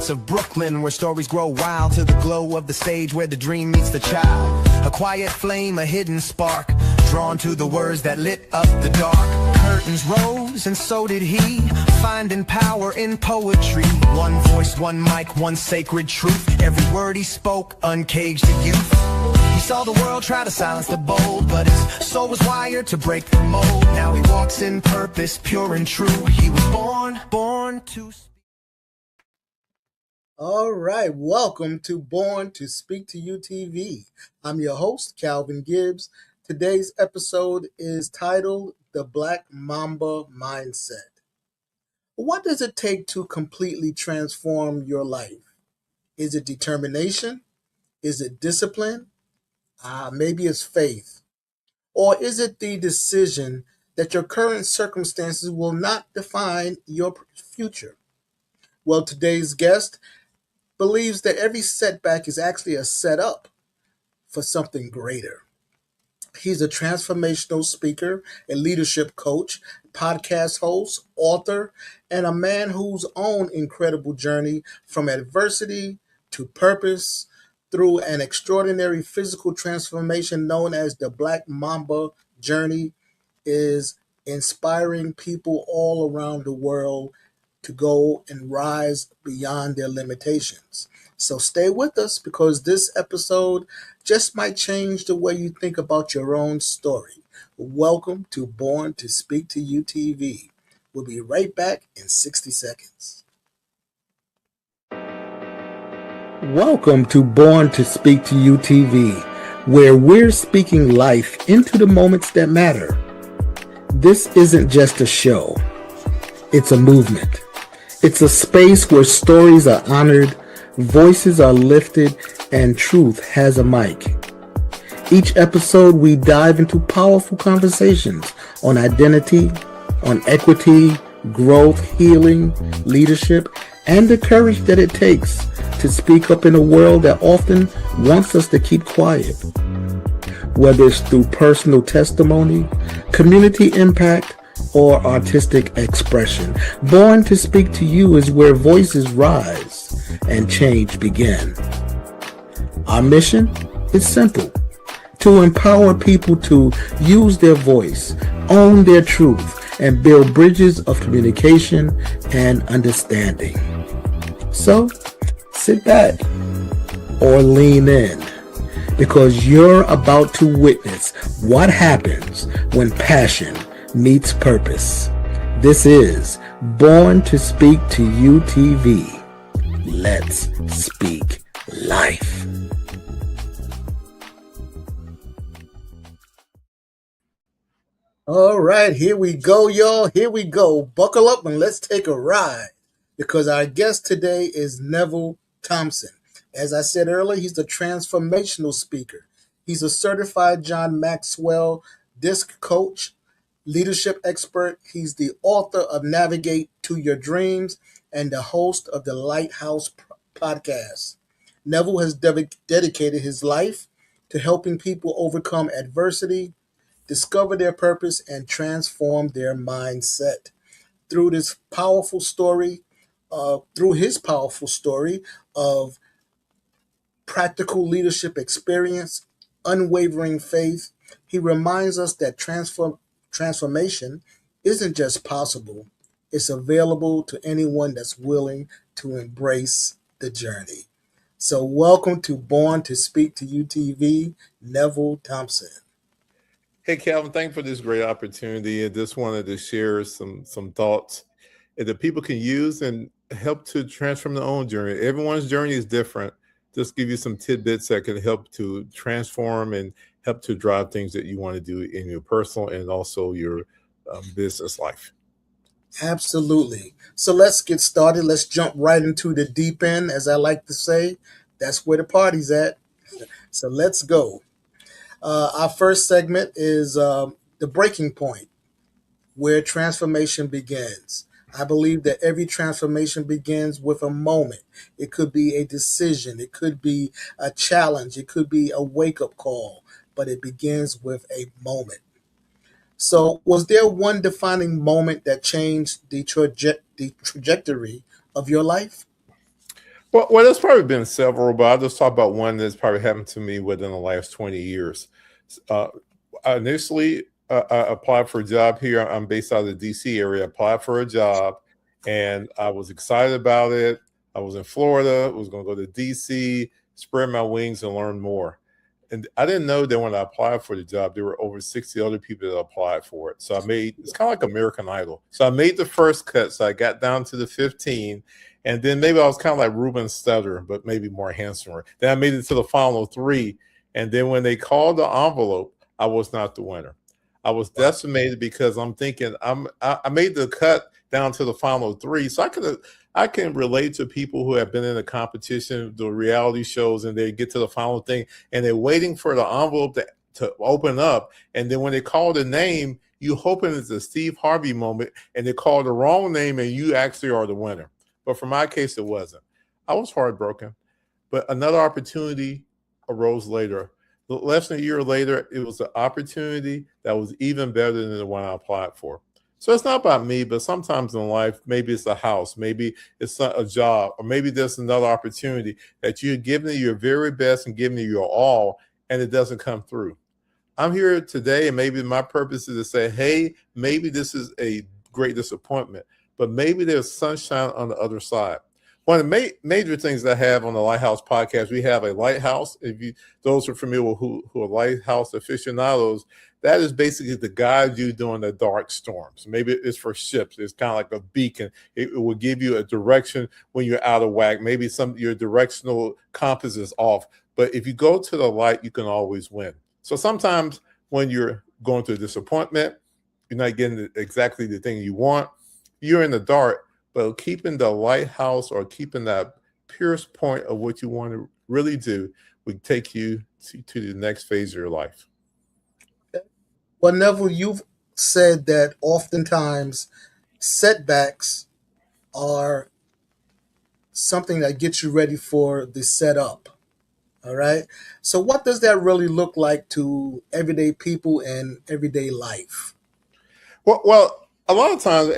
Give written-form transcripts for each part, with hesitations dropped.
streets of Brooklyn, where stories grow wild, to the glow of the stage where the dream meets the child. A quiet flame, a hidden spark, drawn to the words that lit up the dark. Curtains rose and so did he, finding power in poetry. One voice, one mic, one sacred truth. Every word he spoke uncaged the youth. He saw the world try to silence the bold, but his soul was wired to break the mold. Now he walks in purpose, pure and true. He was born to speak. All right, welcome to Born to Speak to You TV. I'm your host, Calvin Gibbs. Today's episode is titled The Black Mamba Mindset. What does it take to completely transform your life? Is it determination? Is it discipline? Maybe it's faith. Or is it the decision that your current circumstances will not define your future? Well, today's guest believes that every setback is actually a setup for something greater. He's a transformational speaker, a leadership coach, podcast host, author, and a man whose own incredible journey from adversity to purpose through an extraordinary physical transformation known as the Black Mamba journey is inspiring people all around the world to go and rise beyond their limitations. So stay with us, because this episode just might change the way you think about your own story. Welcome to Born to Speak to You TV. We'll be right back in 60 seconds. Welcome to Born to Speak to You TV, where we're speaking life into the moments that matter. This isn't just a show. It's a movement. It's a space where stories are honored, voices are lifted, and truth has a mic. Each episode, we dive into powerful conversations on identity, on equity, growth, healing, leadership, and the courage that it takes to speak up in a world that often wants us to keep quiet. Whether it's through personal testimony, community impact, or artistic expression, Born to Speak to You is where voices rise and change begin. Our mission is simple: to empower people to use their voice, own their truth, and build bridges of communication and understanding. So, sit back or lean in, because you're about to witness what happens when passion meets purpose. This is Born to Speak to You TV. Let's speak life. All right, here we go, y'all. Here we go. Buckle up and let's take a ride, because our guest today is Neville Thompson. As I said earlier, he's the transformational speaker. He's a certified John Maxwell disc coach, leadership expert. He's the author of Navigate to Your Dreams and the host of the Lighthouse podcast. Neville has dedicated his life to helping people overcome adversity, discover their purpose, and transform their mindset. Through his powerful story of practical leadership experience, unwavering faith, he reminds us that transformation isn't just possible, it's available to anyone that's willing to embrace the journey. So welcome to Born to Speak to You TV, Neville Thompson. Hey, Calvin, thanks for this great opportunity. I just wanted to share some thoughts that people can use and help to transform their own journey. Everyone's journey is different. Just give you some tidbits that can help to transform and help to drive things that you want to do in your personal and also your business life. Absolutely. So let's get started. Let's jump right into the deep end, as I like to say. That's where the party's at. So let's go. Our first segment is the breaking point, where transformation begins. I believe that every transformation begins with a moment. It could be a decision. It could be a challenge. It could be a wake-up call, but it begins with a moment. So was there one defining moment that changed the trajectory of your life? Well, there's probably been several, but I'll just talk about one that's probably happened to me within the last 20 years. Uh, Initially, I applied for a job here. I'm based out of the DC area. I applied for a job, and I was excited about it. I was in Florida. I was going to go to DC, spread my wings, and learn more. And I didn't know that when I applied for the job, there were over 60 other people that applied for it. So it's kind of like American Idol. So I made the first cut. So I got down to the 15. And then maybe I was kind of like Ruben Studdard, but maybe more handsomer. Then I made it to the final three. And then when they called the envelope, I was not the winner. I was decimated because I'm thinking I made the cut down to the final three. So I can relate to people who have been in a competition, the reality shows, and they get to the final thing and they're waiting for the envelope to open up. And then when they call the name, you hoping it's a Steve Harvey moment and they call the wrong name and you actually are the winner. But for my case, it wasn't. I was heartbroken. But another opportunity arose later. Less than a year later, it was an opportunity that was even better than the one I applied for. So it's not about me, but sometimes in life, maybe it's a house, maybe it's a job, or maybe there's another opportunity that you're giving it your very best and giving it your all, and it doesn't come through. I'm here today, and maybe my purpose is to say, hey, maybe this is a great disappointment, but maybe there's sunshine on the other side. One of the major things that I have on the Lighthouse podcast, we have a lighthouse. Those who are familiar with who are lighthouse aficionados, that is basically the guide you during the dark storms. Maybe it's for ships. It's kind of like a beacon. It will give you a direction when you're out of whack. Maybe your directional compass is off. But if you go to the light, you can always win. So sometimes when you're going through a disappointment, you're not getting exactly the thing you want, you're in the dark. But keeping the lighthouse or keeping that purest point of what you want to really do would take you to the next phase of your life. Well, Neville, you've said that oftentimes setbacks are something that gets you ready for the setup. All right. So, what does that really look like to everyday people and everyday life? Well, a lot of times,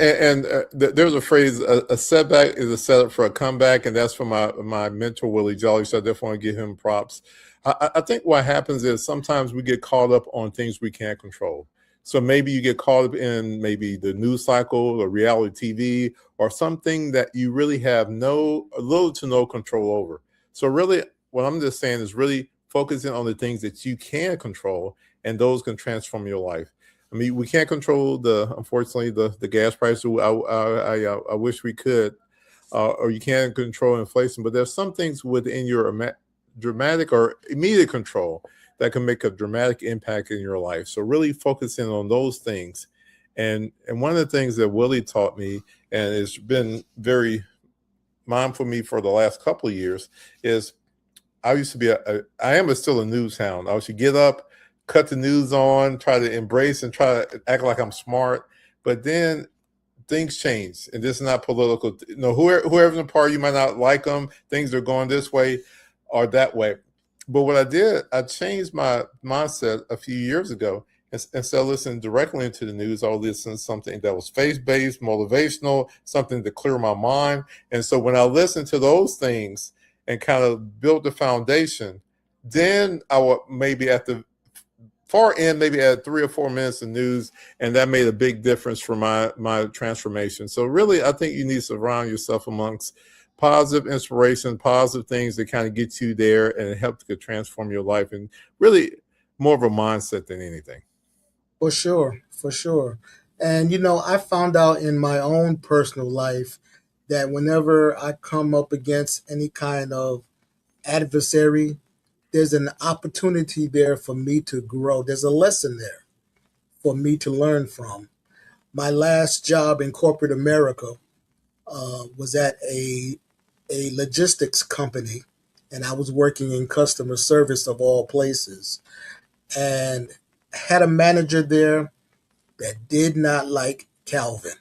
there's a phrase: a setback is a setup for a comeback, and that's from my mentor Willie Jolly. So I definitely want to give him props. I think what happens is sometimes we get caught up on things we can't control. So maybe you get caught up in maybe the news cycle or reality TV or something that you really have a little to no control over. So really, what I'm just saying is really focusing on the things that you can control, and those can transform your life. I mean, we can't control unfortunately, the gas price. I wish we could, or you can't control inflation. But there's some things within your dramatic or immediate control that can make a dramatic impact in your life. So really focusing on those things. And one of the things that Willie taught me, and it's been very mindful for me for the last couple of years, is I used to be I am still a news hound. I used to get up, cut the news on, try to embrace and try to act like I'm smart. But then things change, and this is not political. Whoever's in the party, you might not like them. Things are going this way or that way. But what I did, I changed my mindset a few years ago. Instead of listening directly into the news, I would listen to something that was faith-based, motivational, something to clear my mind. And so when I listened to those things and kind of built the foundation, then I would maybe at the far end, maybe add 3 or 4 minutes of news, and that made a big difference for my transformation. So really, I think you need to surround yourself amongst positive inspiration, positive things that kind of get you there and help to transform your life, and really more of a mindset than anything. For sure, for sure. And I found out in my own personal life that whenever I come up against any kind of adversary, there's an opportunity there for me to grow. There's a lesson there for me to learn from. My last job in corporate America was at a logistics company, and I was working in customer service of all places, and had a manager there that did not like Calvin,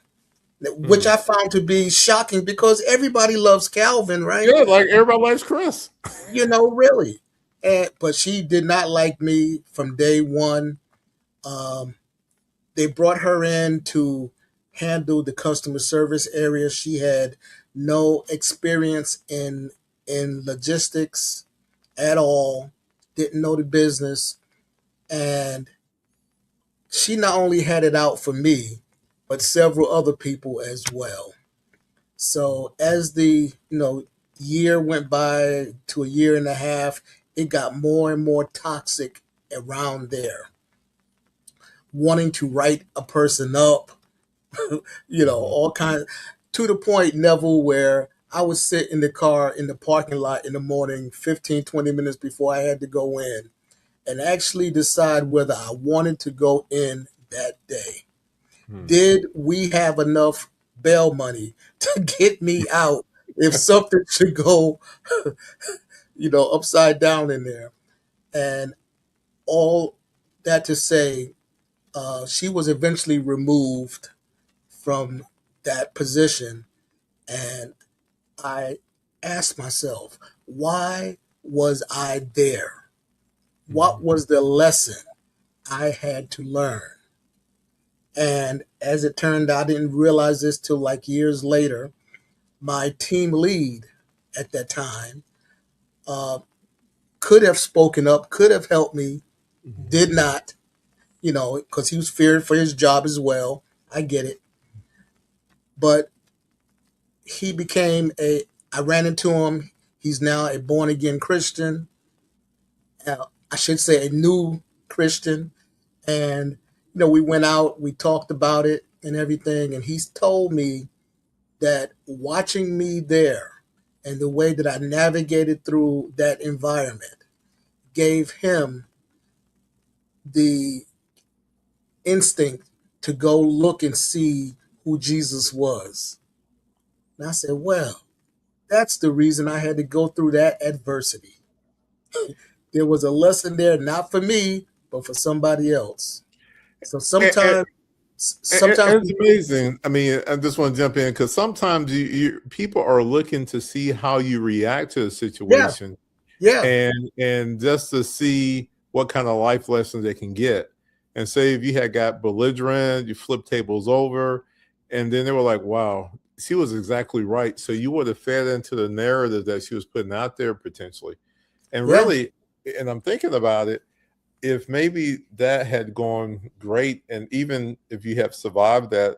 which I found to be shocking because everybody loves Calvin, right? Yeah, like everybody likes Chris. Really. But she did not like me from day one. They brought her in to handle the customer service area. She had no experience in in logistics at all, didn't know the business. And she not only had it out for me, but several other people as well. So as the year went by to a year and a half, it got more and more toxic around there, wanting to write a person up, all kinds, to the point, Neville, where I would sit in the car in the parking lot in the morning, 15, 20 minutes before I had to go in, and actually decide whether I wanted to go in that day. Did we have enough bail money to get me out if something should go, upside down in there? And all that to say, she was eventually removed from that position. And I asked myself, why was I there? What was the lesson I had to learn? And as it turned out, I didn't realize this till like years later. My team lead at that time could have spoken up, could have helped me, did not, because he was feared for his job as well. I get it. But he became I ran into him. He's now a born again Christian. I should say a new Christian. And, we went out, we talked about it and everything. And he's told me that watching me there and the way that I navigated through that environment gave him the instinct to go look and see who Jesus was. And I said, well, that's the reason I had to go through that adversity. There was a lesson there, not for me, but for somebody else. So sometimes it's amazing. I mean, I just want to jump in because sometimes people are looking to see how you react to a situation, and just to see what kind of life lessons they can get. And say if you had got belligerent, you flip tables over, and then they were like, "Wow, she was exactly right." So you would have fed into the narrative that she was putting out there potentially, and really, and I'm thinking about it. If maybe that had gone great, and even if you have survived that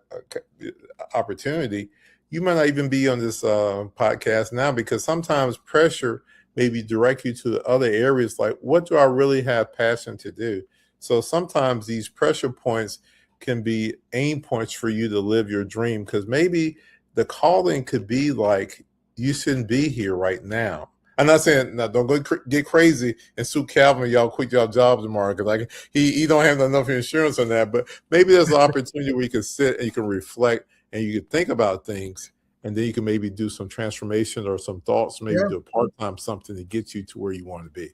opportunity, you might not even be on this podcast now, because sometimes pressure maybe direct you to other areas like, what do I really have passion to do? So sometimes these pressure points can be aim points for you to live your dream, because maybe the calling could be like, you shouldn't be here right now. I'm not saying, now don't go get crazy and sue Calvin, y'all quit y'all jobs tomorrow, because like he don't have enough insurance on that. But maybe there's an opportunity where you can sit and you can reflect and you can think about things, and then you can maybe do some transformation or some thoughts, maybe do a part-time something to get you to where you want to be.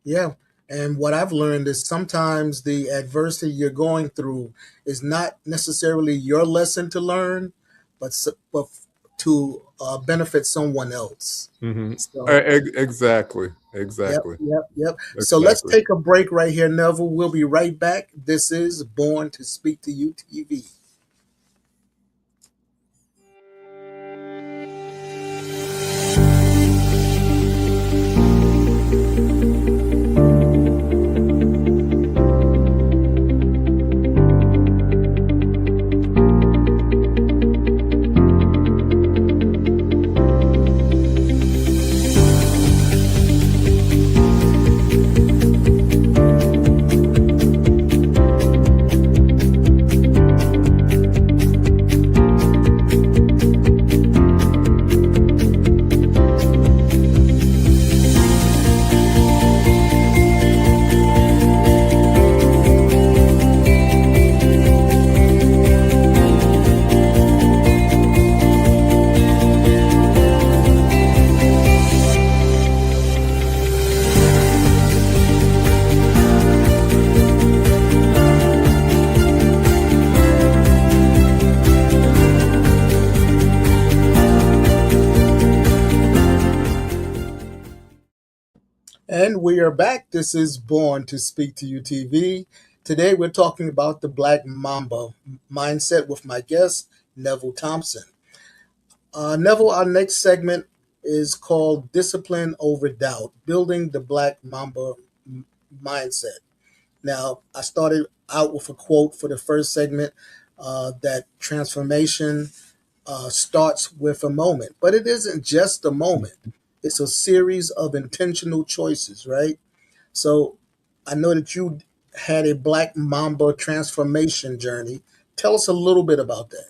Yeah. And what I've learned is sometimes the adversity you're going through is not necessarily your lesson to learn, but to benefit someone else. So, exactly. Yep. So let's take a break right here, Neville. We'll be right back. This is Born to Speak to You TV. And we are back. This is Born to Speak to You TV. Today we're talking about the Black Mamba Mindset with my guest, Neville Thompson. Neville, our next segment is called Discipline Over Doubt, Building the Black Mamba Mindset. Now, I started out with a quote for the first segment that transformation starts with a moment, but it isn't just a moment. It's a series of intentional choices, right? So I know that you had a Black Mamba transformation journey. Tell us a little bit about that.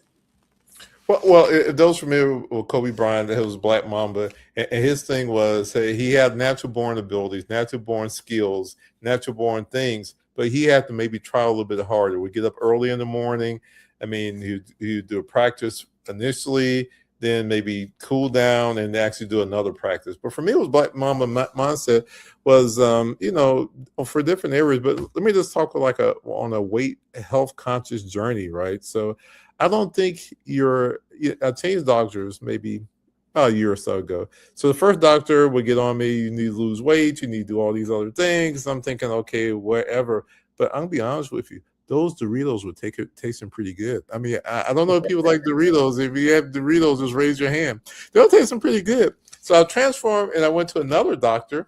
Well, if those familiar with Kobe Bryant, it was Black Mamba, and his thing was, hey, he had natural born abilities, natural born skills, natural born things, but he had to maybe try a little bit harder. We get up early in the morning. I mean, he'd do a practice initially, then maybe cool down and actually do another practice. But for me, it was Black Mamba mindset was, for different areas. But let me just talk like on a weight health conscious journey, right? So I don't think I changed doctors maybe a year or so ago. So the first doctor would get on me, you need to lose weight, you need to do all these other things. I'm thinking, okay, whatever. But I'm going to be honest with you. Those Doritos would tasting pretty good. I mean, I don't know if people like Doritos. If you have Doritos, just raise your hand. They'll taste pretty good. So I transformed and I went to another doctor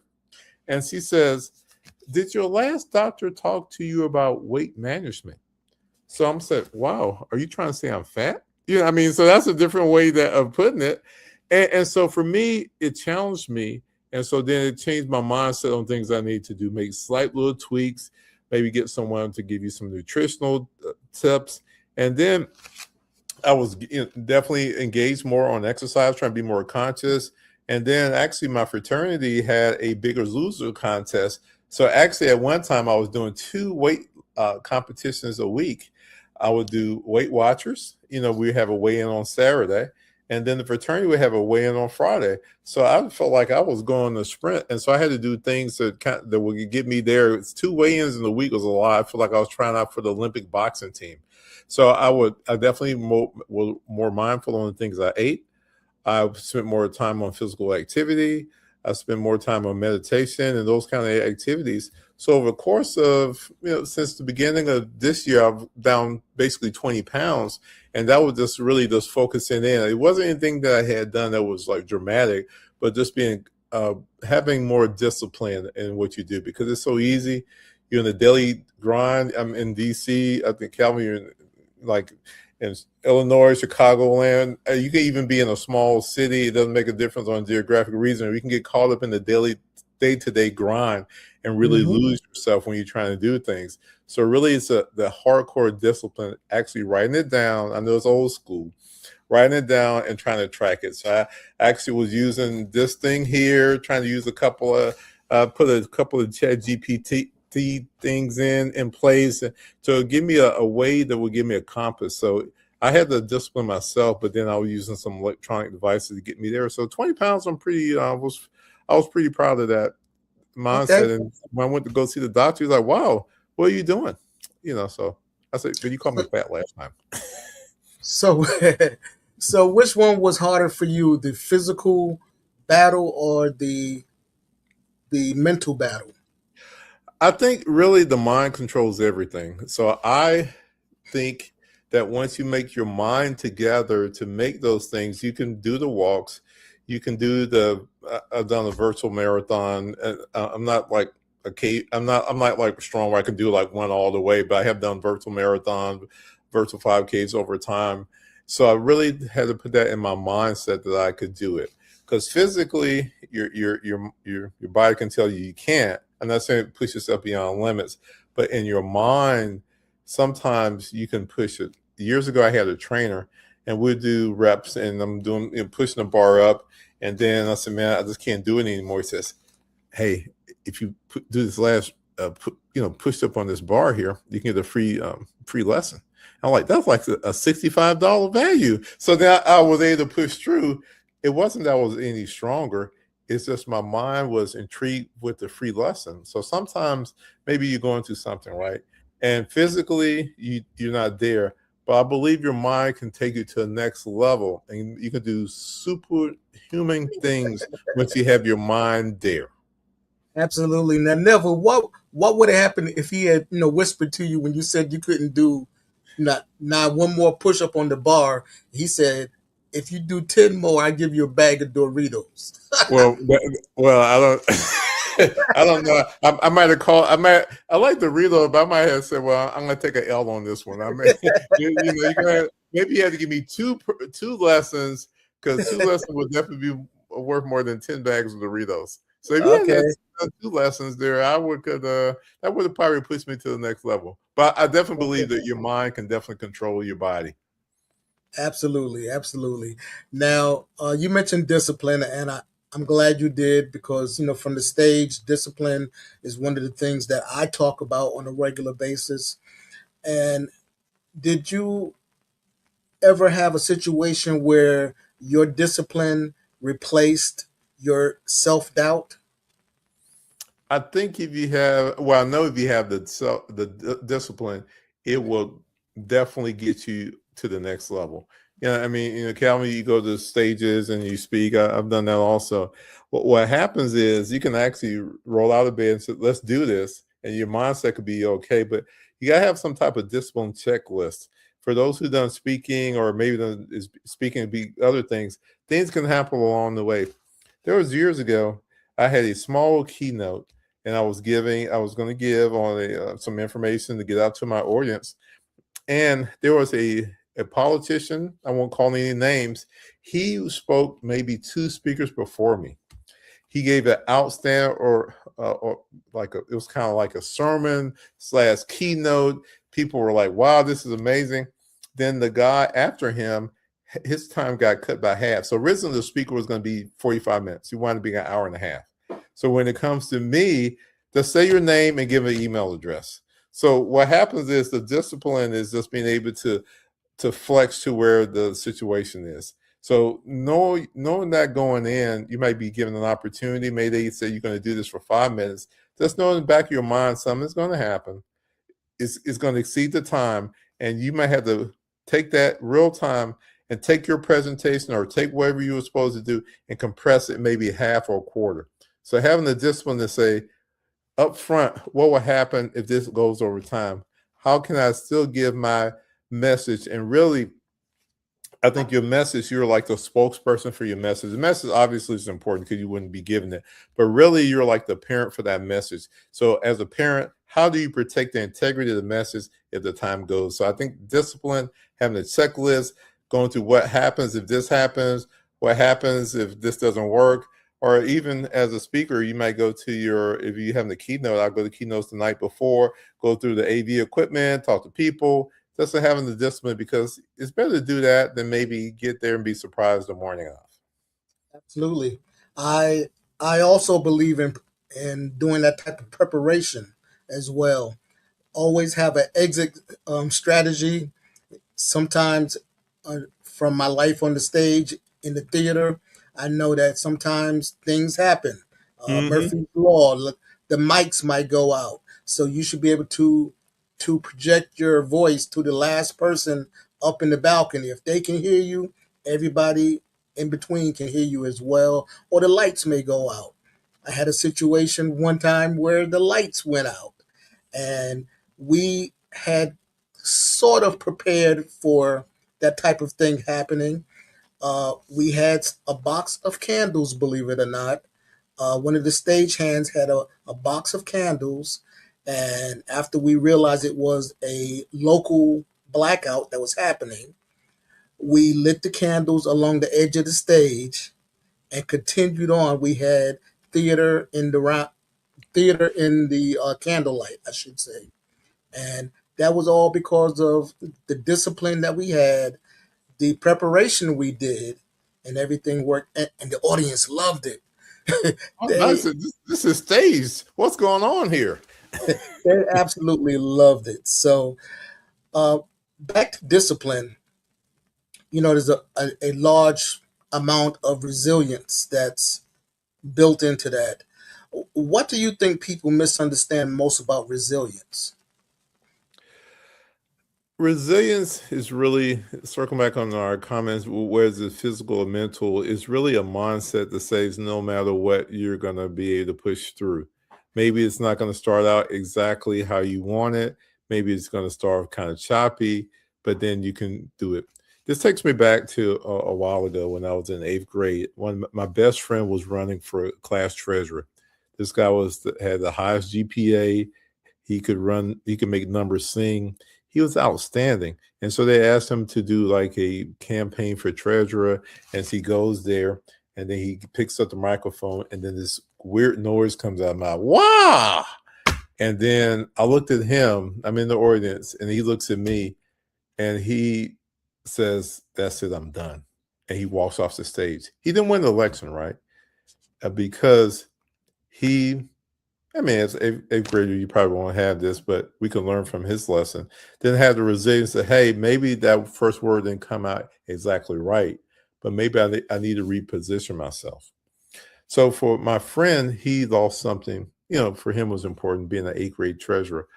and she says, did your last doctor talk to you about weight management? So I'm saying, wow, are you trying to say I'm fat? Yeah, I mean, so that's a different way of putting it. And so for me, it challenged me. And so then it changed my mindset on things I need to do, make slight little tweaks, maybe get someone to give you some nutritional tips. And then I was definitely engaged more on exercise, trying to be more conscious. And then actually my fraternity had a bigger loser contest. So actually at one time I was doing 2 weight competitions a week. I would do Weight Watchers. We have a weigh-in on Saturday. And then the fraternity would have a weigh-in on Friday. So I felt like I was going to sprint. And so I had to do things that would get me there. It's 2 weigh-ins in a week was a lot. I feel like I was trying out for the Olympic boxing team. So I definitely was more mindful on the things I ate. I spent more time on physical activity. I spent more time on meditation and those kind of activities. So over the course of, since the beginning of this year, I've down basically 20 pounds. And that was just really just focusing in. It wasn't anything that I had done that was like dramatic, but just having more discipline in what you do, because it's so easy. You're in the daily grind. I'm in DC. I think, Calvin, you're in Illinois, Chicagoland. You can even be in a small city. It doesn't make a difference on geographic reason. You can get caught up in the daily day-to-day grind and really lose yourself when you're trying to do things. So really it's the hardcore discipline, actually writing it down. I know it's old school, writing it down and trying to track it. So I actually was using this thing here, trying to use put a couple of ChatGPT things in place to give me a way that would give me a compass. So I had to discipline myself, but then I was using some electronic devices to get me there. So 20 pounds, I was pretty proud of that mindset. Okay. And when I went to go see the doctor, he's like, wow, what are you doing? So I said, but you called me fat last time. So which one was harder for you, the physical battle or the mental battle? I think really the mind controls everything. So I think that once you make your mind together to make those things, you can do the walks, you can do I've done a virtual marathon. I'm not like I'm not like strong where I can do like one all the way, but I have done virtual marathon, virtual 5Ks over time. So I really had to put that in my mindset that I could do it, because physically your body can tell you can't. I'm not saying push yourself beyond limits, but in your mind, sometimes you can push it. Years ago, I had a trainer, and we'd do reps, and I'm doing pushing the bar up, and then I said, "Man, I just can't do it anymore." He says, "Hey, if you do this last, push up on this bar here, you can get a free lesson." I'm like, "That's like a $65 value." So now I was able to push through. It wasn't that I was any stronger. It's just my mind was intrigued with the free lesson. So sometimes maybe you're going through something, right? And physically you're not there, but I believe your mind can take you to the next level, and you can do superhuman things once you have your mind there. Absolutely. Now, Neville, what would have happened if he had, whispered to you when you said you couldn't do not one more push up on the bar? He said, if you do 10 more, I give you a bag of Doritos. Well, I don't. I don't know. I might have called. I like the reload, but I might have said, "Well, I'm going to take an L on this one." I mean, you're gonna maybe you have to give me two lessons, because 2 lessons would definitely be worth more than 10 bags of Doritos. So if you had Okay. that 2 lessons there, that would have probably pushed me to the next level. But I definitely believe that your mind can definitely control your body. Absolutely, absolutely. Now, you mentioned discipline, and I'm glad you did, because from the stage, discipline is one of the things that I talk about on a regular basis. And did you ever have a situation where your discipline replaced your self doubt? I think if you have, well, I know if you have the discipline, it will definitely get you to the next level. I mean, Calvin, you go to stages and you speak. I've done that also. What happens is you can actually roll out of bed and say, "Let's do this," and your mindset could be okay. But you gotta have some type of discipline checklist. For those who done speaking, or maybe done is speaking be other things can happen along the way. There was years ago, I had a small keynote, and I was going to give on some information to get out to my audience. And there was a politician, I won't call any names. He spoke maybe 2 speakers before me. He gave an outstanding, or it was kind of like a sermon / keynote. People were like, "Wow, this is amazing." Then the guy after him, his time got cut by half. So originally the speaker was going to be 45 minutes. He wanted to be an hour and a half. So when it comes to me, just say your name and give an email address. So what happens is the discipline is just being able to flex to where the situation is. So knowing that going in, you might be given an opportunity. Maybe they say you're going to do this for 5 minutes. Just know in the back of your mind something's going to happen. It's going to exceed the time, and you might have to take that real time and take your presentation or take whatever you were supposed to do and compress it maybe half or a quarter. So having the discipline to say up front, what will happen if this goes over time? How can I still give my message? And really, I think your message, you're like the spokesperson for your message. The message obviously is important because you wouldn't be giving it, but really you're like the parent for that message. So as a parent, how do you protect the integrity of the message if the time goes? So I think discipline, having a checklist, going through what happens if this happens, what happens if this doesn't work, or even as a speaker, you might go to if you have the keynote, I'll go to keynotes the night before, go through the AV equipment, talk to people, just for having the discipline, because it's better to do that than maybe get there and be surprised the morning of. Absolutely. I also believe in doing that type of preparation as well. Always have an exit strategy. Sometimes, from my life on the stage, in the theater, I know that sometimes things happen. Murphy's Law, the mics might go out, so you should be able to project your voice to the last person up in the balcony. If they can hear you, everybody in between can hear you as well, or the lights may go out. I had a situation one time where the lights went out, and we had sort of prepared for that type of thing happening. We had a box of candles, believe it or not. One of the stagehands had a box of candles, and after we realized it was a local blackout that was happening, we lit the candles along the edge of the stage and continued on. We had theater in the candlelight, I should say, and that was all because of the discipline that we had, the preparation we did, and everything worked, and the audience loved it. Oh, they nice. This is staged. What's going on here? they absolutely loved it. So, uh, back to discipline. There's a large amount of resilience that's built into that. What do you think people misunderstand most about resilience? Resilience is really, circling back on our comments, whereas the physical or mental is really a mindset that says no matter what, you're going to be able to push through. Maybe it's not going to start out exactly how you want it. Maybe it's going to start kind of choppy, but then you can do it. This takes me back to a while ago when I was in eighth grade. My best friend was running for class treasurer. This guy had the highest GPA. He could run. He could make numbers sing. He was outstanding. And so they asked him to do like a campaign for treasurer. And so he goes there, and then he picks up the microphone, and then this weird noise comes out of my mouth. Wow! And then I looked at him. I'm in the audience, and he looks at me, and he says, "That's it. I'm done." And he walks off the stage. He didn't win the election, right? Because he, I mean, as eighth grader, you probably won't have this, but we can learn from his lesson. Didn't have the resilience to, hey, maybe that first word didn't come out exactly right, but maybe I need to reposition myself. So for my friend, he lost something, for him was important being an eighth grade treasurer.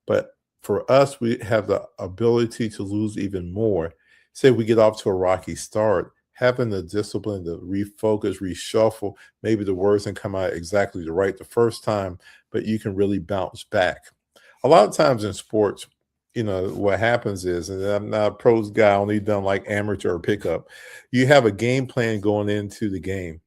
But for us, we have the ability to lose even more. Say we get off to a rocky start, having the discipline to refocus, reshuffle, maybe the words didn't come out exactly right the first time, but you can really bounce back. A lot of times in sports, what happens is, and I'm not a pros guy, I only done like amateur or pickup, you have a game plan going into the game,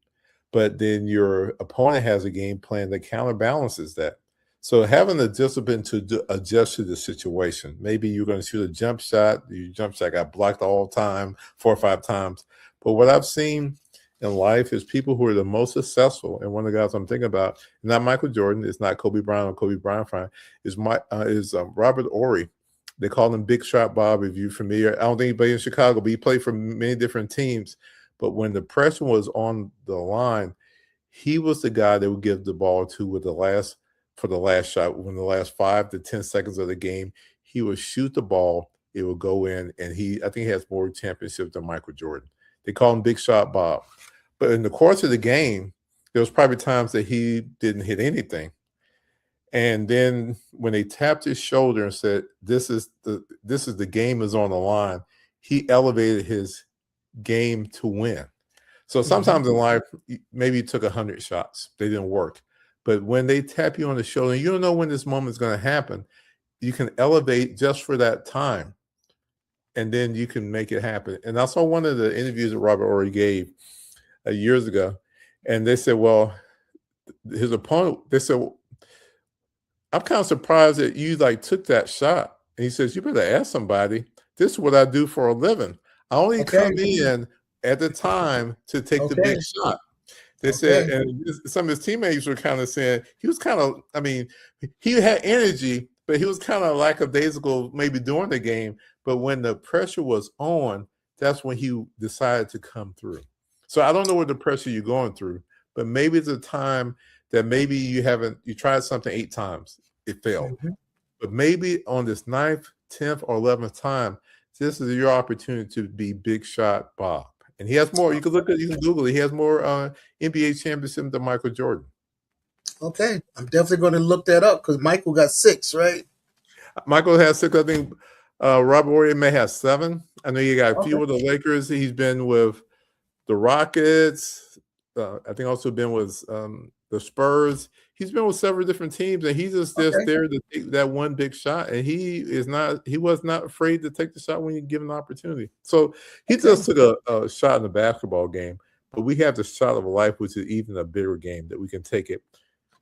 but then your opponent has a game plan that counterbalances that. So having the discipline to adjust to the situation. Maybe you're going to shoot a jump shot. Your jump shot got blocked all the time, 4 or 5 times. But what I've seen in life is people who are the most successful. And one of the guys I'm thinking about, not Michael Jordan, it's not Kobe Bryant or Kobe Bryant fan, is Robert Horry. They call him Big Shot Bob, if you're familiar. I don't think anybody in Chicago, but he played for many different teams. But when the pressure was on the line, he was the guy that would give the ball to for the last shot. When the last 5 to 10 seconds of the game, he would shoot the ball, it would go in, and I think he has more championships than Michael Jordan. They call him Big Shot Bob. But in the course of the game, there was probably times that he didn't hit anything. And then when they tapped his shoulder and said, this is the game is on the line, he elevated his game to win. So sometimes in life, maybe you took 100 shots. They didn't work. But when they tap you on the shoulder, you don't know when this moment is going to happen. You can elevate just for that time, and then you can make it happen. And I saw one of the interviews that Robert Horry gave years ago, and they said, well, his opponent, they said, well, I'm kind of surprised that you took that shot. And he says, you better ask somebody. This is what I do for a living. I only come in at the time to take the big shot. They said, and some of his teammates were kind of saying, he was kind of, he had energy, but he was kind of lackadaisical maybe during the game. But when the pressure was on, that's when he decided to come through. So I don't know what the pressure you're going through, but maybe it's a time that maybe you tried something 8 times, it failed. But maybe on this 9th, 10th, or 11th time, this is your opportunity to be Big Shot Bob. And he has more. You can Google it. He has more NBA championships than Michael Jordan. Okay. I'm definitely going to look that up because Michael got 6, right? Michael has 6. I think Robert Horry may have 7. I know you got a few with the Lakers. He's been with the Rockets. I think also been with the Spurs. He's been with several different teams, and he's just there to take that one big shot. And he was not afraid to take the shot when you give an opportunity. So he just took a shot in the basketball game, but we have the shot of a life, which is even a bigger game that we can take it.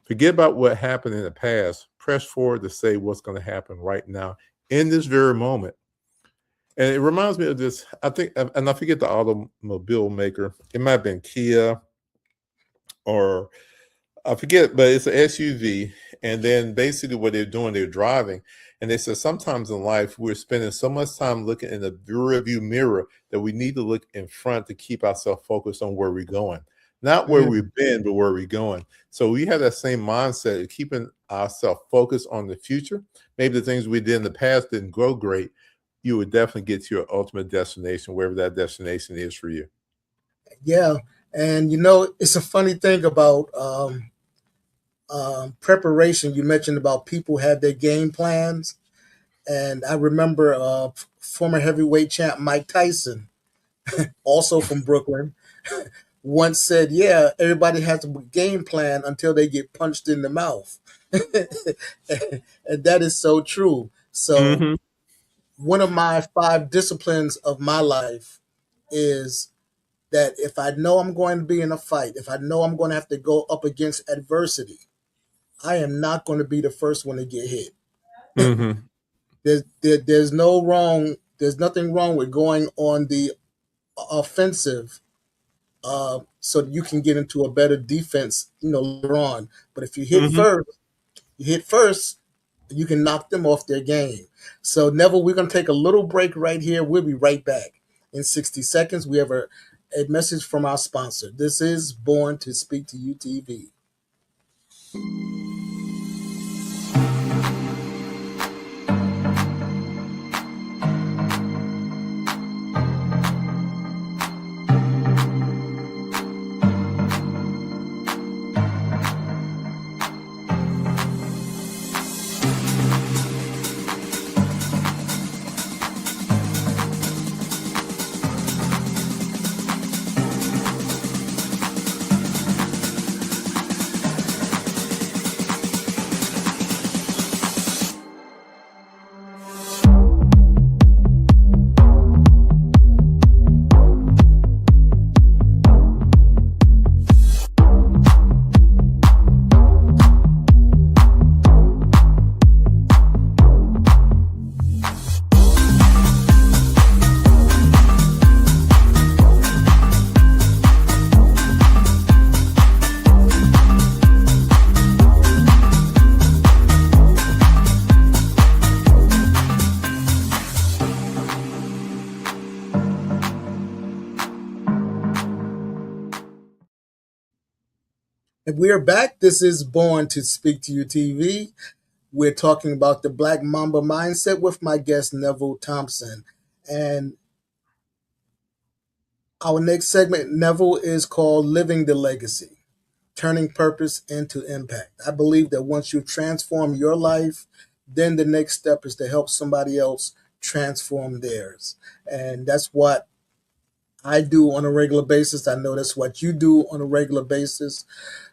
Forget about what happened in the past. Press forward to say what's going to happen right now in this very moment. And it reminds me of this, I think, and I forget the automobile maker. It might have been Kia or I forget, but it's an SUV. And then basically what they're doing, they're driving. And they said sometimes in life, we're spending so much time looking in the rearview mirror that we need to look in front to keep ourselves focused on where we're going. Not where we've been, but where we're going. So we have that same mindset of keeping ourselves focused on the future. Maybe the things we did in the past didn't go great. You would definitely get to your ultimate destination, wherever that destination is for you. Yeah. And, it's a funny thing about preparation. You mentioned about people have their game plans. And I remember former heavyweight champ Mike Tyson, also from Brooklyn, once said, yeah, everybody has a game plan until they get punched in the mouth. And that is so true. So one of my 5 disciplines of my life is that if I know I'm going to be in a fight, if I know I'm going to have to go up against adversity, I am not going to be the first one to get hit. Mm-hmm. There's no wrong. There's nothing wrong with going on the offensive, so that you can get into a better defense, later on. But if Mm-hmm. you hit first, you can knock them off their game. So Neville, we're going to take a little break right here. We'll be right back in 60 seconds. We have a message from our sponsor. This is Born to Speak to You TV. And we are back. This is Born to Speak to You TV. We're talking about the Black Mamba Mindset with my guest, Neville Thompson. And our next segment, Neville, is called Living the Legacy, Turning Purpose into Impact. I believe that once you transform your life, then the next step is to help somebody else transform theirs. And that's what I do on a regular basis. I know that's what you do on a regular basis.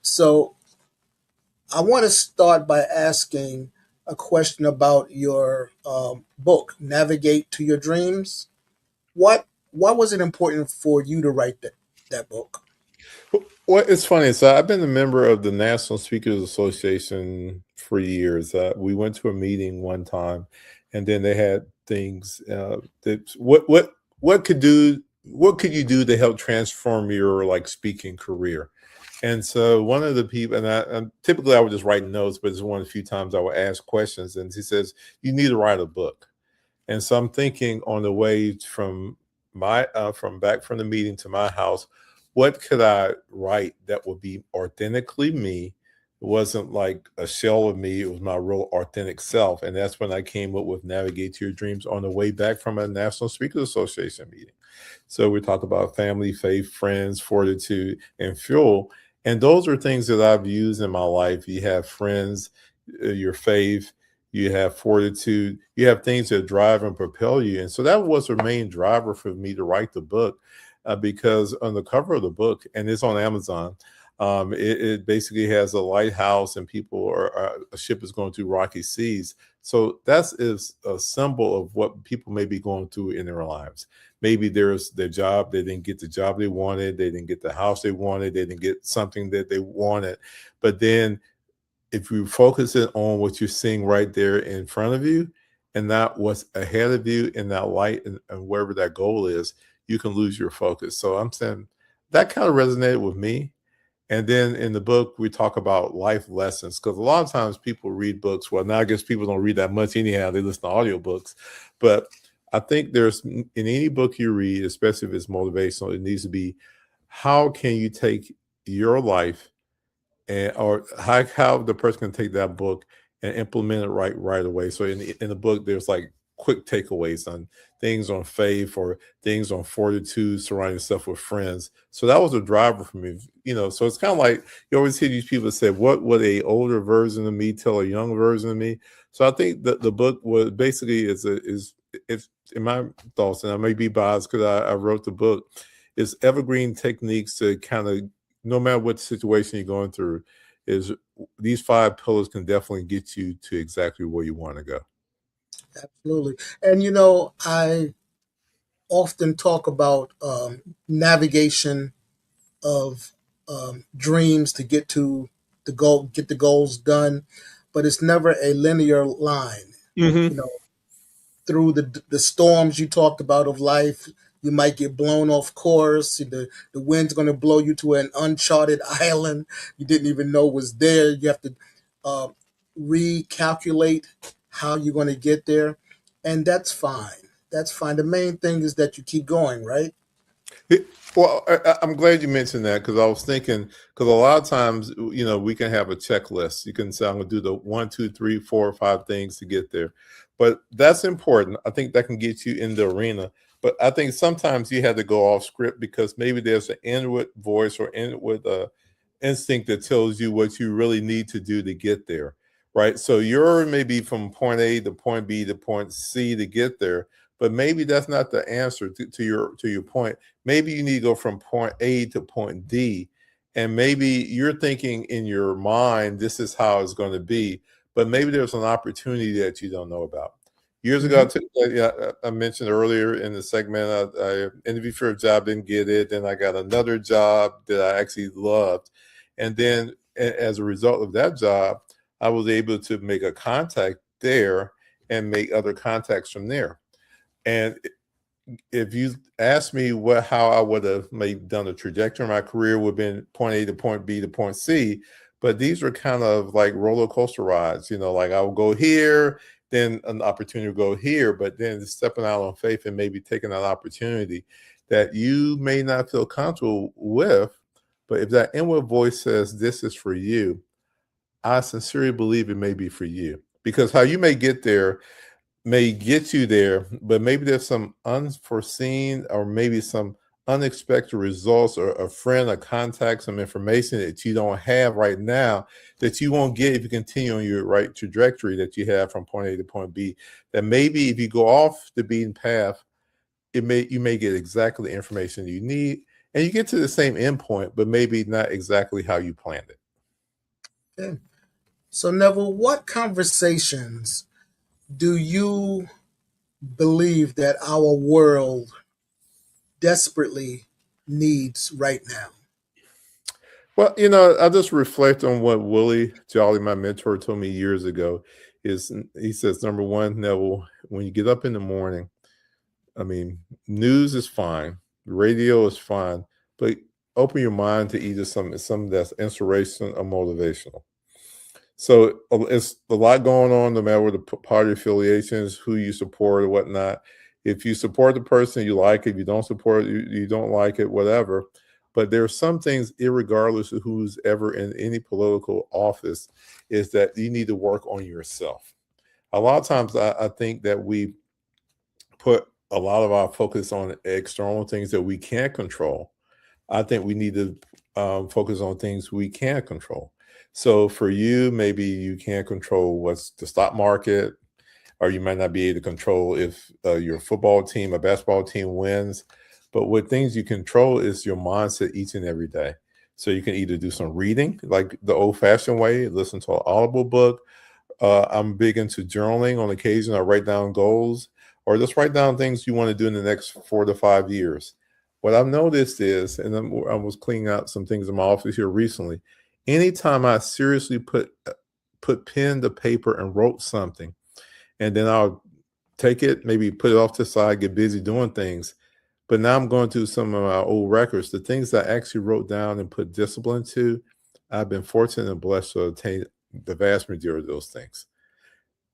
So I want to start by asking a question about your book, Navigate to Your Dreams. Why was it important for you to write that book? Well, it's funny. So I've been a member of the National Speakers Association for years. We went to a meeting one time, and then they had things that what could you do to help transform your like speaking career? And so one of the people, and typically I would just write notes, but it's one of the few times I would ask questions. And he says, "You need to write a book." And so I'm thinking on the way from from back from the meeting to my house, what could I write that would be authentically me? It wasn't like a shell of me, it was my real authentic self. And that's when I came up with Navigate to Your Dreams on the way back from a National Speakers Association meeting. So we talked about family, faith, friends, fortitude, and fuel. And those are things that I've used in my life. You have friends, your faith, you have fortitude, you have things that drive and propel you. And so that was the main driver for me to write the book, because on the cover of the book, and it's on Amazon, it basically has a lighthouse and a ship is going through rocky seas. So that is a symbol of what people may be going through in their lives. Maybe there's their job, they didn't get the job they wanted, they didn't get the house they wanted, they didn't get something that they wanted. But then if you focus it on what you're seeing right there in front of you and not what's ahead of you in that light and wherever that goal is, you can lose your focus. So I'm saying that kind of resonated with me. And then in the book, we talk about life lessons, because a lot of times people read books. Well, now I guess people don't read that much anyhow. They listen to audiobooks. But I think there's in any book you read, especially if it's motivational, it needs to be, how can you take your life and or how the person can take that book and implement it right away. So in the book, there's like quick takeaways on things on faith or things on fortitude, surrounding yourself with friends. So that was a driver for me, So it's kind of like you always hear these people say, "What would a older version of me tell a young version of me?" So I think that the book was basically is in my thoughts, and I may be biased because I wrote the book, is evergreen techniques to kind of, no matter what situation you're going through, is these 5 pillars can definitely get you to exactly where you want to go. Absolutely. And I often talk about navigation of dreams to get to the goal, get the goals done, but it's never a linear line. Hmm. You know, through the storms you talked about of life, you might get blown off course. The wind's going to blow you to an uncharted island you didn't even know was there. You have to uh, recalculate how you're going to get there, and that's fine. That's fine. The main thing is that you keep going, right? Well, I'm glad you mentioned that because I was thinking because a lot of times we can have a checklist. You can say I'm going to do the 1, 2, 3, 4, or 5 things to get there, but that's important. I think that can get you in the arena. But I think sometimes you have to go off script because maybe there's an inward voice or inward instinct that tells you what you really need to do to get there, right? So you're maybe from point A to point B to point C to get there, but maybe that's not the answer to your point. Maybe you need to go from point A to point D, and maybe you're thinking in your mind this is how it's going to be, but maybe there's an opportunity that you don't know about. Years ago, Hmm. I mentioned earlier in the segment, I interviewed for a job, didn't get it. Then I got another job that I actually loved. And then as a result of that job, I was able to make a contact there and make other contacts from there. And if you ask me how I would have maybe done a trajectory of my career would have been point A to point B to point C, but these were kind of like roller coaster rides, like I will go here, then an opportunity to go here, but then stepping out on faith and maybe taking an opportunity that you may not feel comfortable with. But if that inward voice says this is for you, I sincerely believe it may be for you because how you may get there may get you there, but maybe there's some unforeseen or maybe some unexpected results or a friend, a contact, some information that you don't have right now that you won't get if you continue on your right trajectory that you have from point A to point B. That maybe if you go off the beaten path, you may get exactly the information you need and you get to the same endpoint, but maybe not exactly how you planned it. Okay. So, Neville, what conversations do you believe that our world desperately needs right now? Well, I just reflect on what Willie Jolly, my mentor, told me years ago. He says, number one, Neville, when you get up in the morning, I mean, news is fine, radio is fine, but open your mind to either some that's inspirational or motivational. So it's a lot going on, no matter what the party affiliations, who you support or whatnot. If you support the person, you like it. If you don't support it, you don't like it, whatever. But there are some things, irregardless of who's ever in any political office, is that you need to work on yourself. A lot of times I think that we put a lot of our focus on external things that we can't control. I think we need to focus on things we can control. So for you, maybe you can't control what's the stock market, or you might not be able to control if your football team or basketball team wins. But what things you control is your mindset each and every day. So you can either do some reading, like the old-fashioned way, listen to an audible book. I'm big into journaling on occasion. I write down goals, or just write down things you want to do in the next 4 to 5 years. What I've noticed is, and I was cleaning out some things in my office here recently. Anytime I seriously put pen to paper and wrote something, and then I'll take it, maybe put it off to the side, get busy doing things. But now I'm going through some of my old records. The things I actually wrote down and put discipline to, I've been fortunate and blessed to attain the vast majority of those things.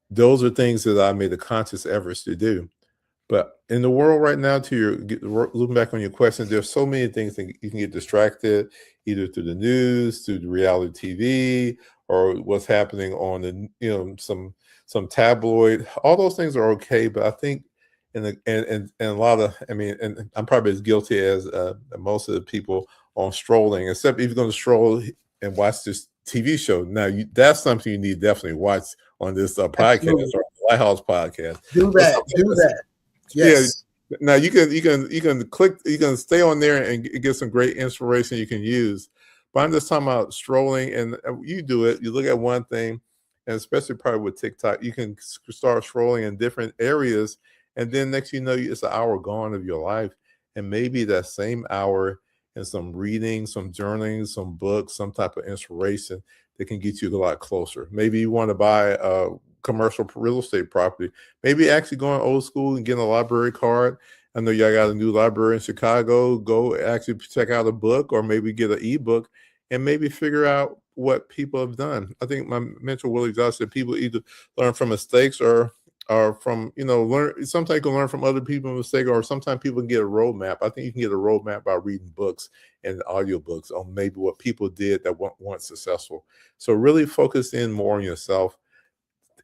Those are things that I made a conscious efforts to do. But in the world right now, looking back on your question, there's so many things that you can get distracted, either through the news, through the reality TV, or what's happening on some tabloid. All those things are okay, but I think and a lot of, I mean, and I'm probably as guilty as most of the people on strolling, except if you're going to stroll and watch this TV show. Now, that's something you need to definitely watch on this podcast Absolutely. or Lighthouse podcast. Do But that. Do that. yeah. Yes. Now you can stay on there and get some great inspiration you can use. But I'm just talking about strolling, and you do it. You look at one thing, and especially probably with TikTok, you can start scrolling in different areas, and then next you know, it's an hour gone of your life, and maybe that same hour and some reading, some journaling, some books, some type of inspiration that can get you a lot closer. Maybe you want to buy a commercial real estate property. Maybe actually going old school and getting a library card. I know y'all got a new library in Chicago. Go actually check out a book, or maybe get an ebook, and maybe figure out what people have done. I think my mentor Willie Johnson said people either learn from mistakes or from, learn. Sometimes you can learn from other people's mistakes, or sometimes people can get a roadmap. I think you can get a roadmap by reading books and audiobooks on maybe what people did that weren't successful. So really focus in more on yourself,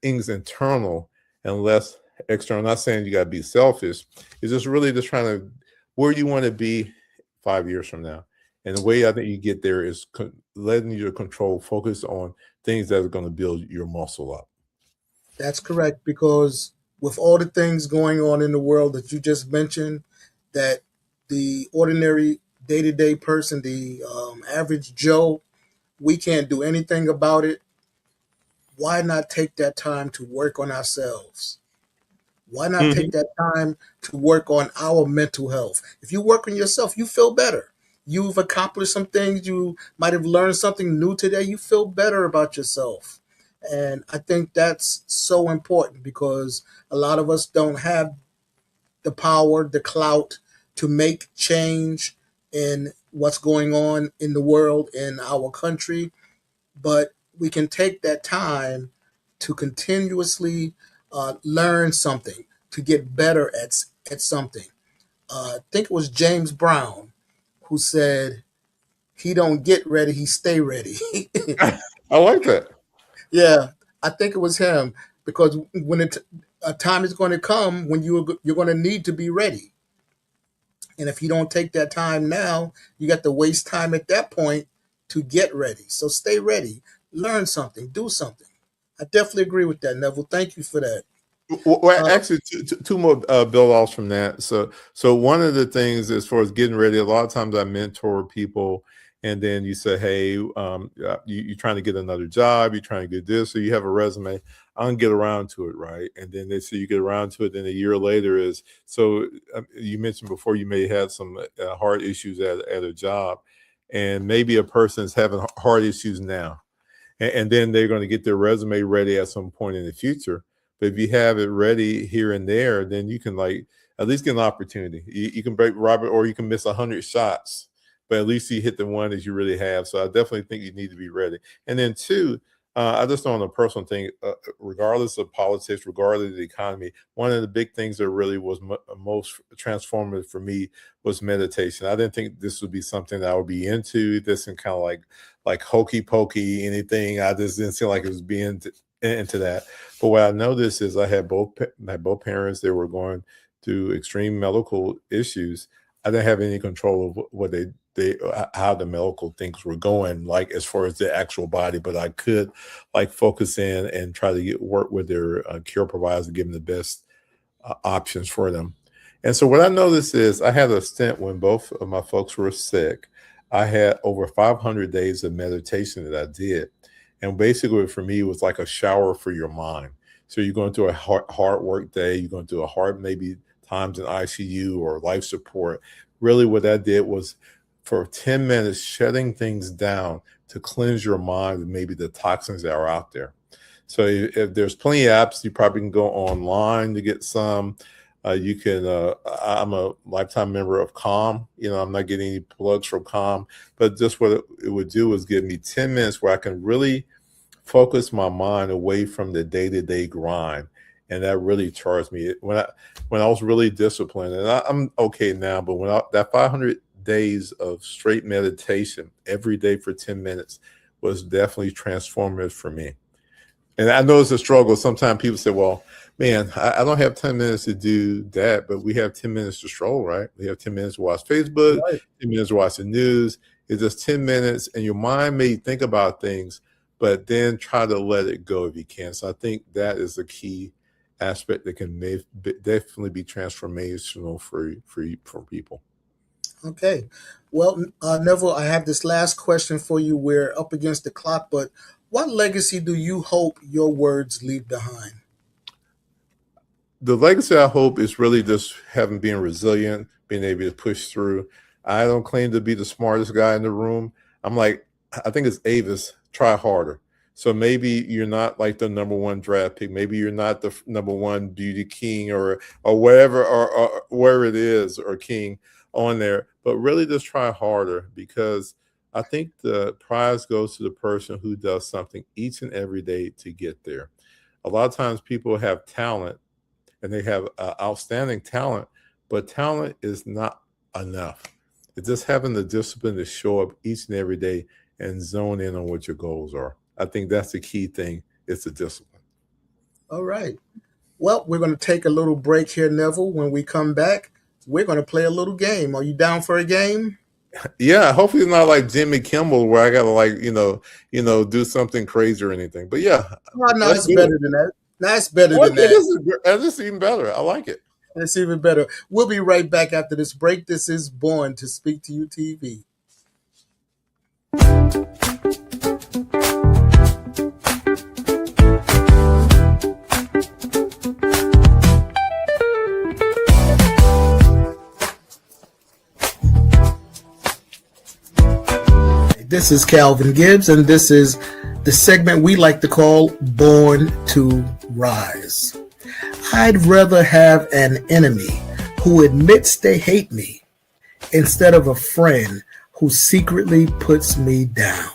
things internal and less external. I'm not saying you got to be selfish. It's just really just trying to, where you want to be 5 years from now. And the way I think you get there is letting your control focus on things that are going to build your muscle up. That's correct, because with all the things going on in the world that you just mentioned, that the ordinary day-to-day person, the average Joe, we can't do anything about it. Why not take that time to work on ourselves? Why not take that time to work on our mental health? If you work on yourself, you feel better. You've accomplished some things. You might have learned something new today. You feel better about yourself. And I think that's so important, because a lot of us don't have the power, the clout to make change in what's going on in the world, in our country. But we can take that time to continuously learn something, to get better at something. I think it was James Brown who said, he don't get ready, he stay ready. I like that. Yeah, I think it was him, because when a time is going to come when you're going to need to be ready. And if you don't take that time now, you got to waste time at that point to get ready. So stay ready, learn something, do something. I definitely agree with that, Neville. Thank you for that. Well, actually, two more build offs from that. So one of the things, as far as getting ready, a lot of times I mentor people, and then you say, hey, you're trying to get another job, you're trying to get this, so you have a resume. I don't get around to it, right? And then they say you get around to it, then a year later is, so you mentioned before you may have some hard issues at a job, and maybe a person's having hard issues now, and then they're going to get their resume ready at some point in the future. But if you have it ready here and there, then you can at least get an opportunity. You can break Robert, or you can miss 100 shots, but at least you hit the one that you really have. So I definitely think you need to be ready. And then two, I just know on a personal thing, regardless of politics, regardless of the economy, one of the big things that really was most transformative for me was meditation. I didn't think this would be something that I would be into. This and kind of like hokey pokey anything. I just didn't feel like it was being into that. But what I noticed is I had both parents. They were going through extreme medical issues. I didn't have any control of what they how the medical things were going, like as far as the actual body, but I could focus in and try to work with their care providers and give them the best options for them. And so what I noticed is I had a stint when both of my folks were sick. I had over 500 days of meditation that I did. And basically for me, it was like a shower for your mind. So you're going through a hard work day, you're going through a hard maybe times in ICU or life support. Really what that did was, for 10 minutes, shutting things down to cleanse your mind and maybe the toxins that are out there. So if there's plenty of apps, you probably can go online to get some. You can, I'm a lifetime member of Calm. I'm not getting any plugs from Calm, but just what it would do is give me 10 minutes where I can really focus my mind away from the day-to-day grind. And that really charged me. When I was really disciplined, and I'm okay now, but when that 500 days of straight meditation every day for 10 minutes was definitely transformative for me. And I know it's a struggle. Sometimes people say, well, man, I don't have 10 minutes to do that, but we have 10 minutes to stroll, right? We have 10 minutes to watch Facebook, right. 10 minutes to watch the news. It's just 10 minutes, and your mind may think about things, but then try to let it go if you can. So I think that is a key aspect that can definitely be transformational for people. Okay. Well, Neville, I have this last question for you. We're up against the clock, but what legacy do you hope your words leave behind? The legacy I hope is really just having being resilient, being able to push through. I don't claim to be the smartest guy in the room. I'm like, I think it's Avis, try harder. So maybe you're not like the number one draft pick. Maybe you're not the number one beauty king or whatever or where it is or king on there. But really just try harder because I think the prize goes to the person who does something each and every day to get there. A lot of times people have talent and they have outstanding talent, but talent is not enough. It's just having the discipline to show up each and every day and zone in on what your goals are. I think that's the key thing. It's the discipline. All right. Well, we're going to take a little break here, Neville. When we come back, we're going to play a little game. Are you down for a game? Yeah, hopefully it's not like Jimmy Kimmel where I gotta like, do something crazy or anything. But yeah, Oh, no, let's it's do better it. than that. That's better What than that. this is even better. I like it. It's even better. We'll be right back after this break. This is Born to Speak to You TV. This is Calvin Gibbs, and this is the segment we like to call Born to Rise. I'd rather have an enemy who admits they hate me instead of a friend who secretly puts me down.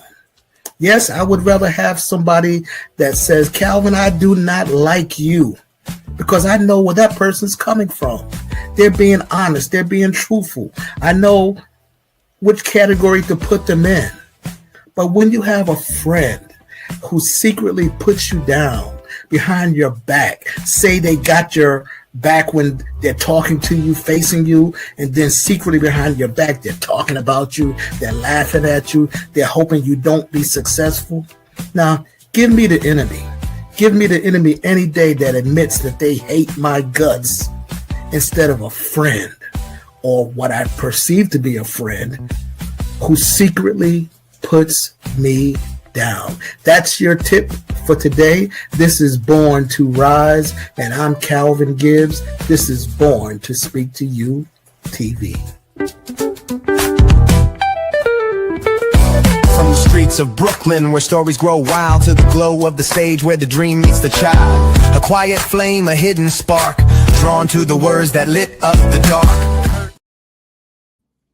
Yes, I would rather have somebody that says, Calvin, I do not like you, because I know where that person's coming from. They're being honest. They're being truthful. I know which category to put them in. But when you have a friend who secretly puts you down behind your back, say they got your back when they're talking to you, facing you, and then secretly behind your back, they're talking about you, they're laughing at you, they're hoping you don't be successful. Now, give me the enemy. Give me the enemy any day that admits that they hate my guts instead of a friend or what I perceive to be a friend who secretly puts me down. That's your tip for today. This is Born to Rise, and I'm Calvin Gibbs. This is Born to Speak to You TV. From the streets of Brooklyn, where stories grow wild, to the glow of the stage where the dream meets the child. A quiet flame, a hidden spark, drawn to the words that lit up the dark.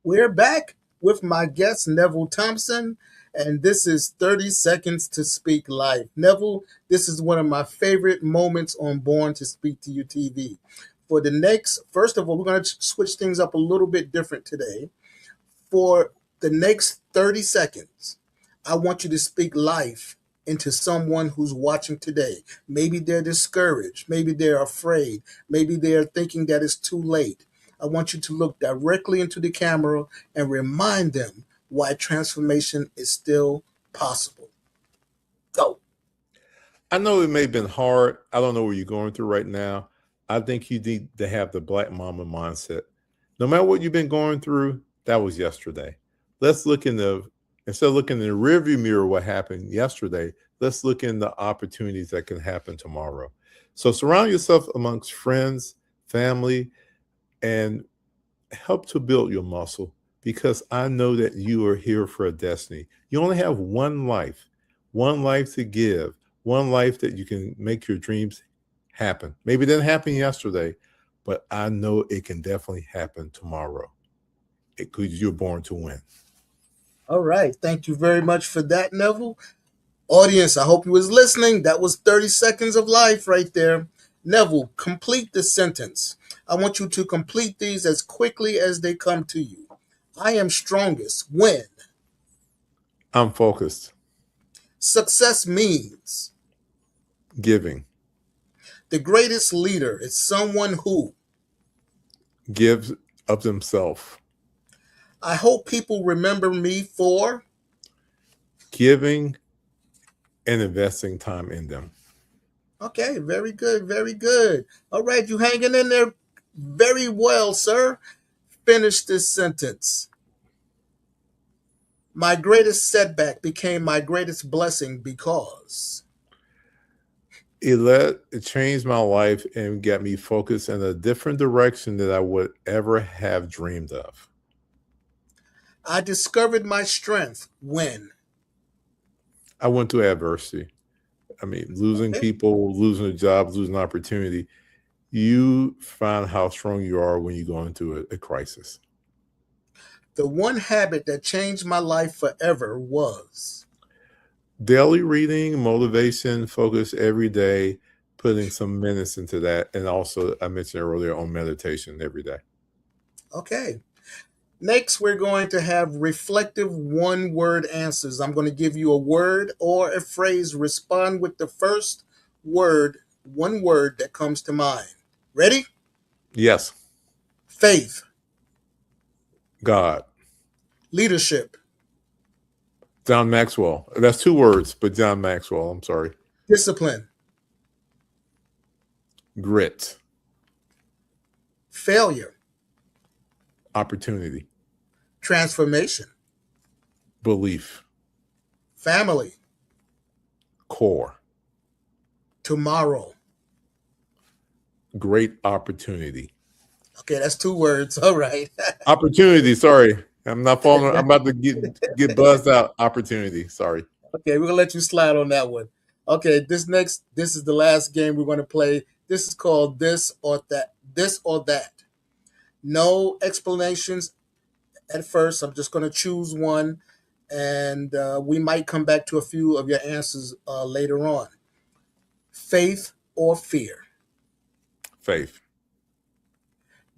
We're back with my guest, Neville Thompson, and this is 30 Seconds to Speak Life. Neville, this is one of my favorite moments on Born to Speak to You TV. For the next, first of all, we're going to switch things up a little bit different today. For the next 30 seconds, I want you to speak life into someone who's watching today. Maybe they're discouraged. Maybe they're afraid. Maybe they're thinking that it's too late. I want you to look directly into the camera and remind them why transformation is still possible. Go. I know it may have been hard. I don't know what you're going through right now. I think you need to have the Black Mamba mindset. No matter what you've been going through, that was yesterday. Let's look instead of looking in the rearview mirror what happened yesterday, let's look in the opportunities that can happen tomorrow. So surround yourself amongst friends, family, and help to build your muscle, because I know that you are here for a destiny. You only have one life to give, one life that you can make your dreams happen. Maybe it didn't happen yesterday, but I know it can definitely happen tomorrow because you're born to win. All right. Thank you very much for that, Neville. Audience, I hope you was listening. That was 30 seconds of life right there. Neville, complete the sentence. I want you to complete these as quickly as they come to you. I am strongest when I'm focused. success means Giving. the greatest leader is someone who Gives of themselves. I hope people remember me for Giving and investing time in them. Okay, very good, very good. All right, you hanging in there very well, sir. finish this sentence. My greatest setback became my greatest blessing because. It changed my life and got me focused in a different direction that I would ever have dreamed of. I discovered my strength when. I went through adversity. I mean, losing people, losing a job, losing opportunity. You find how strong you are when you go into a crisis. The one habit that changed my life forever was. Daily reading, motivation, focus every day, putting some minutes into that. And also, I mentioned earlier on meditation every day. Okay. Next, we're going to have reflective one-word answers. I'm going to give you a word or a phrase. Respond with the first word, one word that comes to mind. Ready? Yes. Faith. God. Leadership. John Maxwell. That's 2 words, but John Maxwell. I'm sorry. Discipline. Grit. Failure. Opportunity. Transformation. Belief. Family. Core. Tomorrow. Great opportunity. Okay, that's 2 words. All right. Opportunity. Sorry. I'm not falling. I'm about to get buzzed out. Opportunity. Sorry. Okay, we're going to let you slide on that one. Okay, this is the last game we're going to play. This is called This or That. This or That. No explanations at first. I'm just going to choose one, and we might come back to a few of your answers later on. Faith or fear? Faith.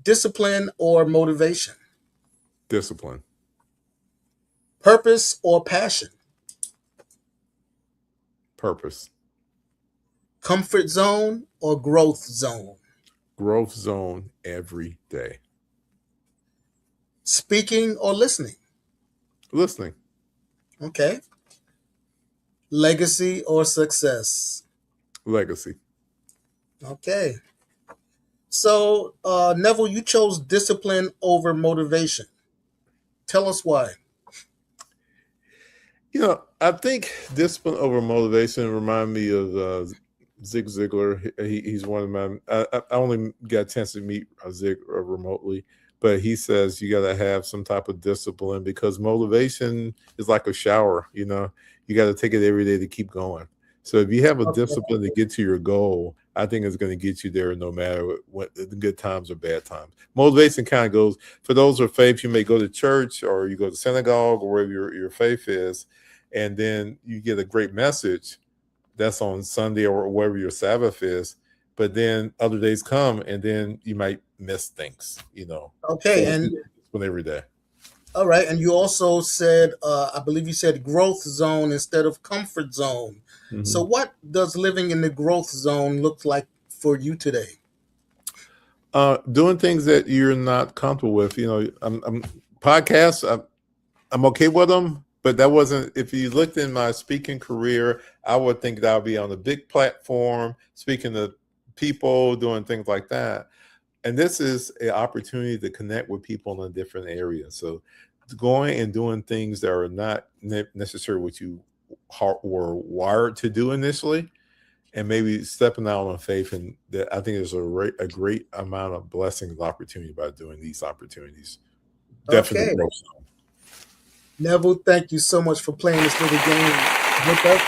Discipline or motivation? Discipline. Purpose or passion? Purpose. Comfort zone or growth zone? Growth zone every day. Speaking or listening? Listening. Okay. Legacy or success? Legacy. Okay. So, Neville, you chose discipline over motivation. Tell us why. I think discipline over motivation remind me of Zig Ziglar. He's one of my. I only got a chance to meet Zig remotely, but he says you got to have some type of discipline because motivation is like a shower. You got to take it every day to keep going. So if you have a discipline to get to your goal, I think it's going to get you there no matter what the good times or bad times. Motivation kind of goes for those with faith. You may go to church or you go to synagogue or wherever your faith is, and then you get a great message that's on Sunday or wherever your Sabbath is. But then other days come, and then you might miss things. Okay, so and every day. All right, and you also said, I believe you said growth zone instead of comfort zone. Mm-hmm. So what does living in the growth zone look like for you today? Doing things that you're not comfortable with. I'm podcasts, I'm okay with them, but that wasn't, if you looked in my speaking career, I would think that I would be on a big platform, speaking to people, doing things like that. And this is an opportunity to connect with people in a different area. So going and doing things that are not necessarily what you were wired to do initially, and maybe stepping out on faith. And that I think there's a great amount of blessings and opportunity by doing these opportunities. Definitely. Okay. Neville, thank you so much for playing this little game with us.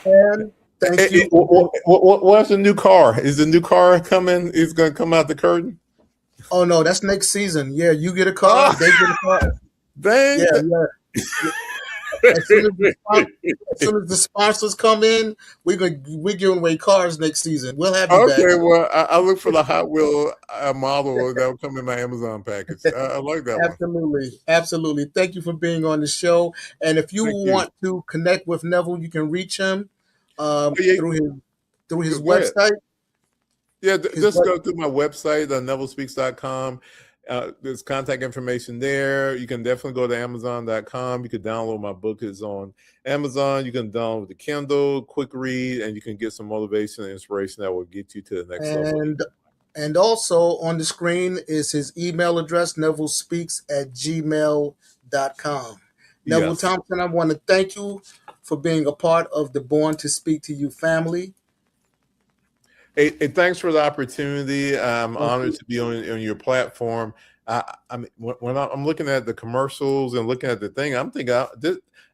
And thank you. What's the new car? Is the new car coming? Is going to come out the curtain? Oh no, that's next season. Yeah, you get a car, they get a car. Dang. Yeah. As soon as the sponsors come in, we're giving away cars next season. We'll have you back. Okay, well, I look for the Hot Wheel model that will come in my Amazon package. I like that one. Absolutely. Thank you for being on the show. And if you want to connect with Neville, you can reach him through his website. Yeah, just go through my website, nevillespeaks.com. There's contact information there. You can definitely go to Amazon.com. You can download my book. It's on Amazon. You can download the Kindle, quick read, and you can get some motivation and inspiration that will get you to the next level. And also on the screen is his email address, nevillespeaks@gmail.com. Neville Yes. Thompson, I want to thank you for being a part of the Born to Speak to You family. Hey, thanks for the opportunity. I'm Thank honored you. to be on your platform. I mean, when I'm looking at the commercials and looking at the thing, I'm thinking,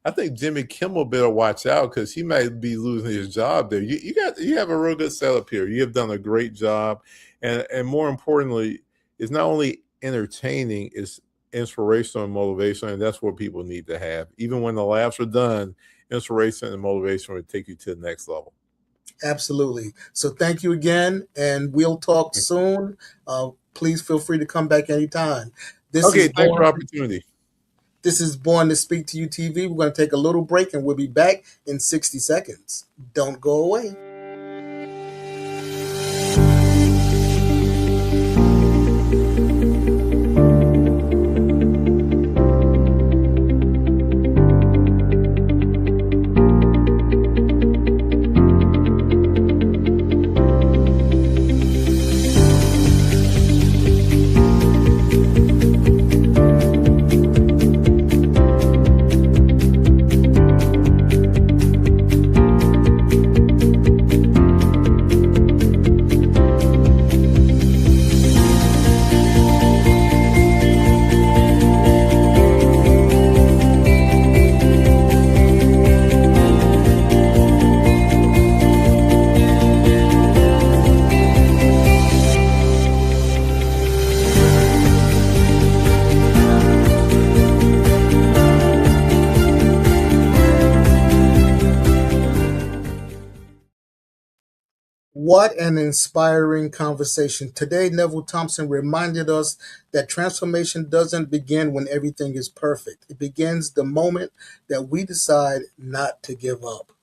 I think Jimmy Kimmel better watch out because he might be losing his job there. You have a real good setup here. You have done a great job, and more importantly, it's not only entertaining, it's inspirational and motivation, and that's what people need to have. Even when the laughs are done, inspiration and motivation will take you to the next level. Absolutely. So thank you again, and we'll talk soon. Please feel free to come back anytime. Okay, thanks for the opportunity. This is Born to Speak to You TV. We're going to take a little break, and we'll be back in 60 seconds. Don't go away. What an inspiring conversation. Today, Neville Thompson reminded us that transformation doesn't begin when everything is perfect. It begins the moment that we decide not to give up.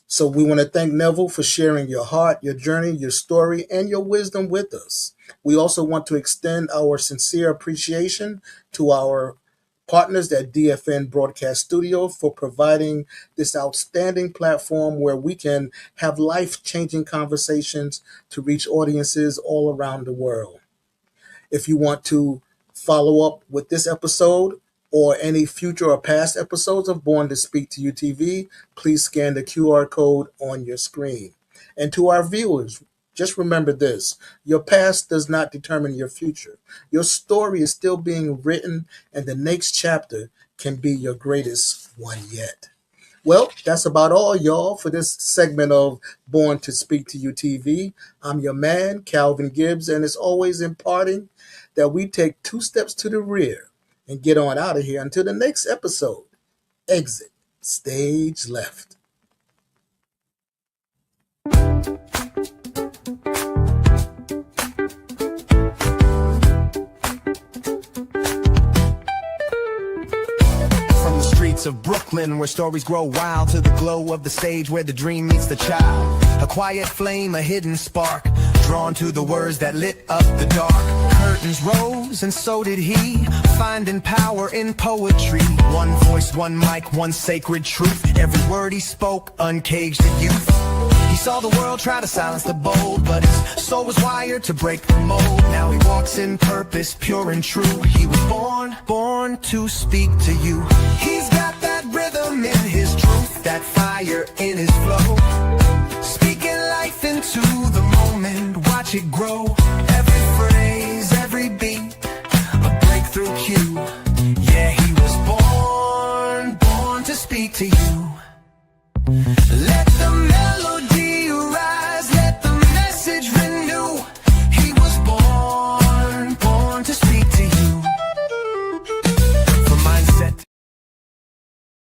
So we want to thank Neville for sharing your heart, your journey, your story, and your wisdom with us. We also want to extend our sincere appreciation to our partners at DFN Broadcast Studio for providing this outstanding platform where we can have life-changing conversations to reach audiences all around the world. If you want to follow up with this episode or any future or past episodes of Born to Speak to You TV, please scan the QR code on your screen. And to our viewers, just remember this: your past does not determine your future. Your story is still being written, and the next chapter can be your greatest one yet. Well, that's about all, y'all, for this segment of Born to Speak to You TV. I'm your man, Calvin Gibbs, and it's always imparting that we take 2 steps to the rear and get on out of here until the next episode. Exit stage left. Of Brooklyn, where stories grow wild, to the glow of the stage where the dream meets the child. A quiet flame, a hidden spark, drawn to the words that lit up the dark. Curtains rose and so did he, finding power in poetry. One voice, one mic, one sacred truth. Every word he spoke uncaged the youth. He saw the world try to silence the bold, but his soul was wired to break the mold. Now he walks in purpose, pure and true. He was born to speak to you. He's got that rhythm in his truth, that fire in his flow, speaking life into the moment, watch it grow. Every phrase, every beat, a breakthrough cue.